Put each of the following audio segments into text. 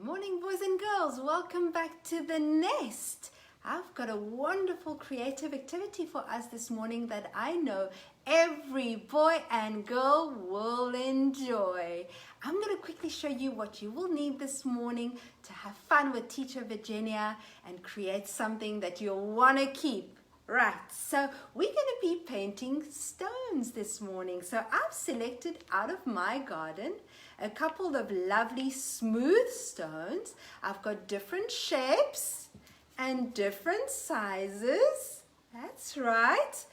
Morning, boys and girls. Welcome back to the nest. I've got a wonderful creative activity for us this morning that I know every boy and girl will enjoy. I'm going to quickly show you what you will need this morning to have fun with Teacher Virginia and create something that you'll want to keep. Right, so we're going to be painting stones this morning. So I've selected out of my garden a couple of lovely smooth stones. I've got different shapes and different sizes. That's right.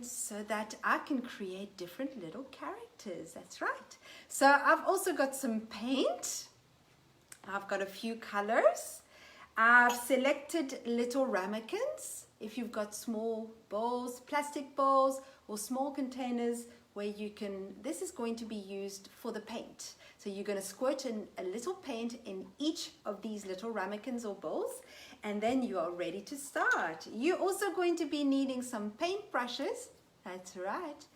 So that I can create different little characters. That's right. So I've also got some paint. I've got a few colors. I've selected little ramekins. If you've got small bowls, plastic bowls, or small containers where you can, this is going to be used for the paint. So you're going to squirt in a little paint in each of these little ramekins or bowls, and then you are ready to start. You're also going to be needing some paint brushes. That's right.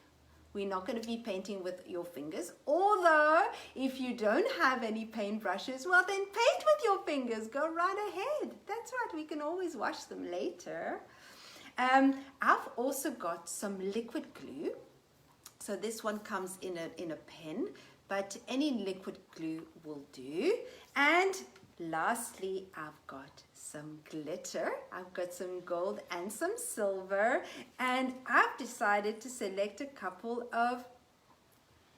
We're not going to be painting with your fingers, although if you don't have any paint brushes, well then paint with your fingers. Go right ahead. That's right. We can always wash them later. I've also got some liquid glue. So this one comes in a pen, but any liquid glue will do. And lastly, I've got some glitter. I've got some gold and some silver. And I've decided to select a couple of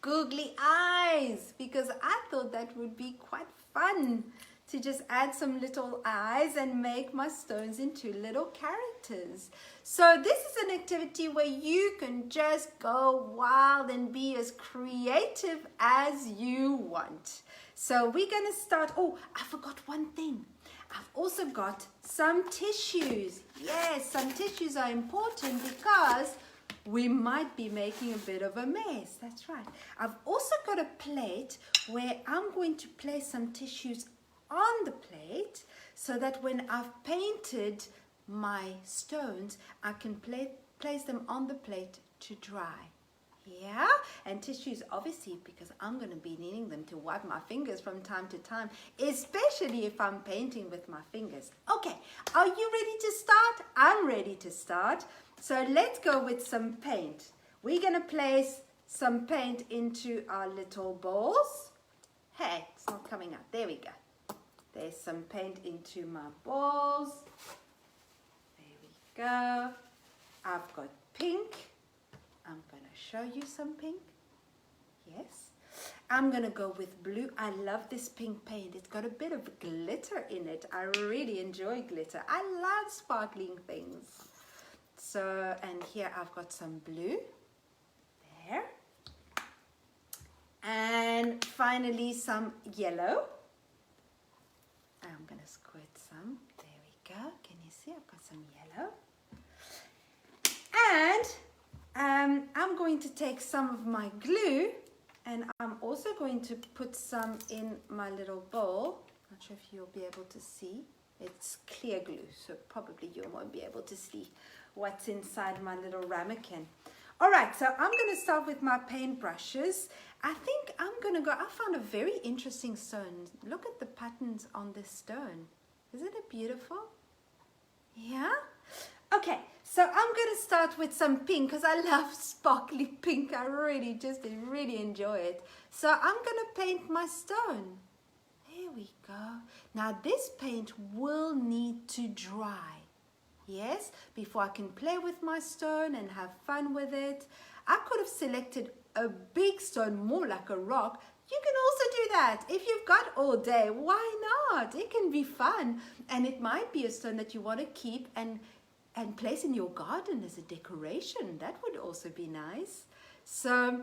googly eyes because I thought that would be quite fun to just add some little eyes and make my stones into little characters. So this is an activity where you can just go wild and be as creative as you want. So we're going to start. Oh, I forgot one thing. I've also got some tissues. Yes, some tissues are important because we might be making a bit of a mess. That's right. I've also got a plate where I'm going to place some tissues on the plate so that when I've painted my stones, I can place them on the plate to dry. Yeah, and tissues obviously because I'm going to be needing them to wipe my fingers from time to time, especially if I'm painting with my fingers. Okay, are you ready to start? I'm ready to start. So let's go with some paint. We're going to place some paint into our little bowls. Hey, it's not coming out. There we go. There's some paint into my bowls. There we go. I've got pink. I'm going to show you some pink. Yes. I'm going to go with blue. I love this pink paint. It's got a bit of glitter in it. I really enjoy glitter. I love sparkling things. So, and here I've got some blue. There. And finally some yellow. I'm going to squirt some. There we go. Can you see? I've got some yellow. And I'm going to take some of my glue and I'm also going to put some in my little bowl. Not sure if you'll be able to see. It's clear glue, so probably you won't be able to see what's inside my little ramekin. All right, so I'm going to start with my paint brushes. I think I'm going to go, I found a very interesting stone. Look at the patterns on this stone. Isn't it beautiful? Yeah? Okay, so I'm going to start with some pink because I love sparkly pink. I really enjoy it. So I'm going to paint my stone. There we go. Now this paint will need to dry. Yes, before I can play with my stone and have fun with it. I could have selected a big stone, more like a rock. You can also do that. If you've got all day, why not? It can be fun. And it might be a stone that you want to keep and place in your garden as a decoration. That would also be nice. So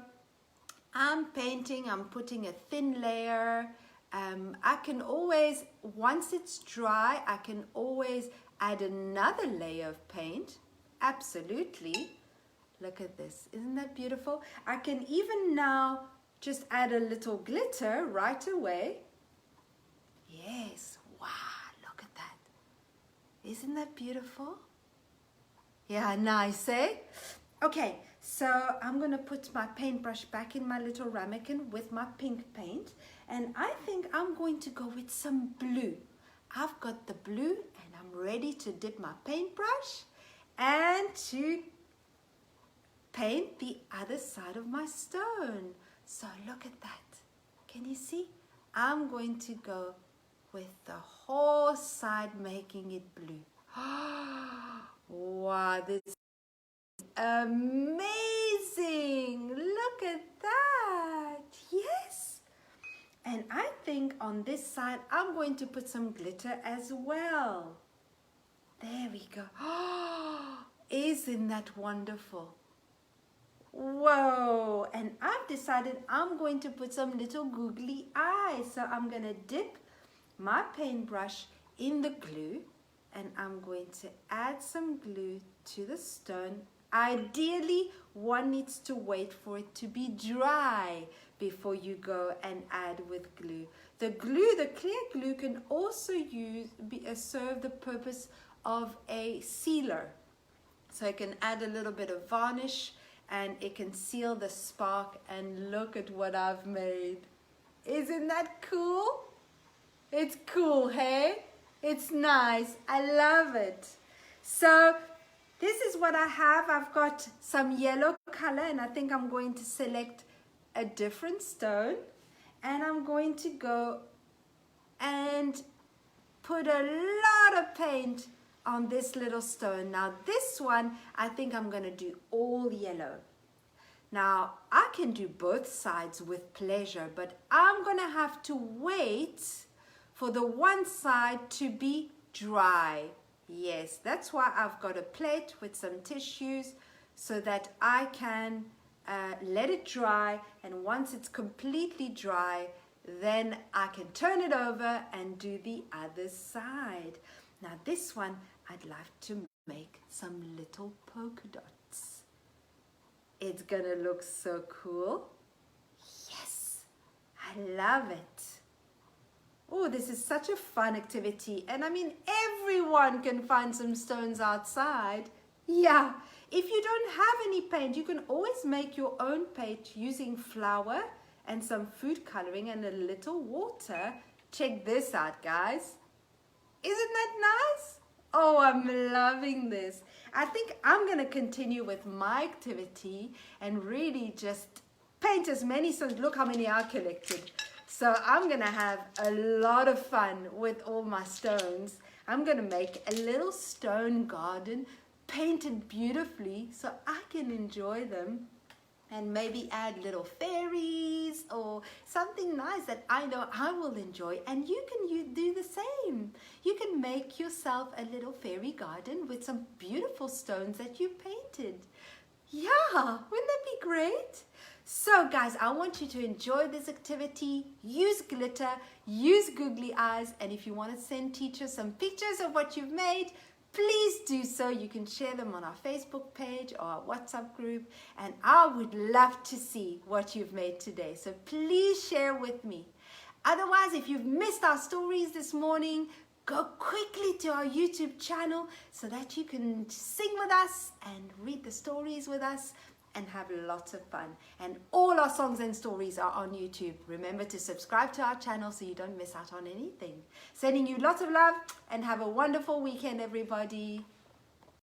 I'm painting, I'm putting a thin layer. I can always, once it's dry, I can always add another layer of paint. Absolutely. Look at this. Isn't that beautiful? I can even now just add a little glitter right away. Yes. Wow. Look at that. Isn't that beautiful? Yeah, nice, eh? Okay. So I'm going to put my paintbrush back in my little ramekin with my pink paint. And I think I'm going to go with some blue. I've got the blue and I'm ready to dip my paintbrush and to paint the other side of my stone. So look at that. Can you see? I'm going to go with the whole side, making it blue. Wow, this is amazing. Look at that. Yes. And I think on this side, I'm going to put some glitter as well. There we go. Isn't that wonderful? Whoa. And I've decided I'm going to put some little googly eyes. So I'm going to dip my paintbrush in the glue and I'm going to add some glue to the stone. Ideally, one needs to wait for it to be dry before you go and add with glue. The clear glue can also serve the purpose of a sealer. So it can add a little bit of varnish and it can seal the spark, and look at what I've made. Isn't that cool? It's cool, hey? It's nice. I love it. So this is what I have. I've got some yellow color and I think I'm going to select a different stone and I'm going to go and put a lot of paint on this little stone. Now this one, I think I'm going to do all yellow. Now I can do both sides with pleasure, but I'm going to have to wait for the one side to be dry. Yes, that's why I've got a plate with some tissues so that I can let it dry, and once it's completely dry, then I can turn it over and do the other side. Now this one, I'd like to make some little polka dots. It's gonna look so cool. Yes, I love it. Oh, this is such a fun activity. And I mean, everyone can find some stones outside. Yeah, if you don't have any paint, you can always make your own paint using flour and some food coloring and a little water. Check this out, guys. Isn't that nice? Oh, I'm loving this. I think I'm going to continue with my activity and really just paint as many stones. Look how many I collected. So I'm going to have a lot of fun with all my stones. I'm going to make a little stone garden painted beautifully so I can enjoy them, and maybe add little fairies or something nice that I know I will enjoy. And you can do the same. You can make yourself a little fairy garden with some beautiful stones that you painted. Yeah, wouldn't that be great? So guys, I want you to enjoy this activity. Use glitter, use googly eyes, and if you want to send teachers some pictures of what you've made, please do so. You can share them on our Facebook page or our WhatsApp group, and I would love to see what you've made today. So please share with me. Otherwise, if you've missed our stories this morning, go quickly to our YouTube channel so that you can sing with us and read the stories with us and have lots of fun. And all our songs and stories are on YouTube. Remember to subscribe to our channel so you don't miss out on anything. Sending you lots of love and have a wonderful weekend, everybody.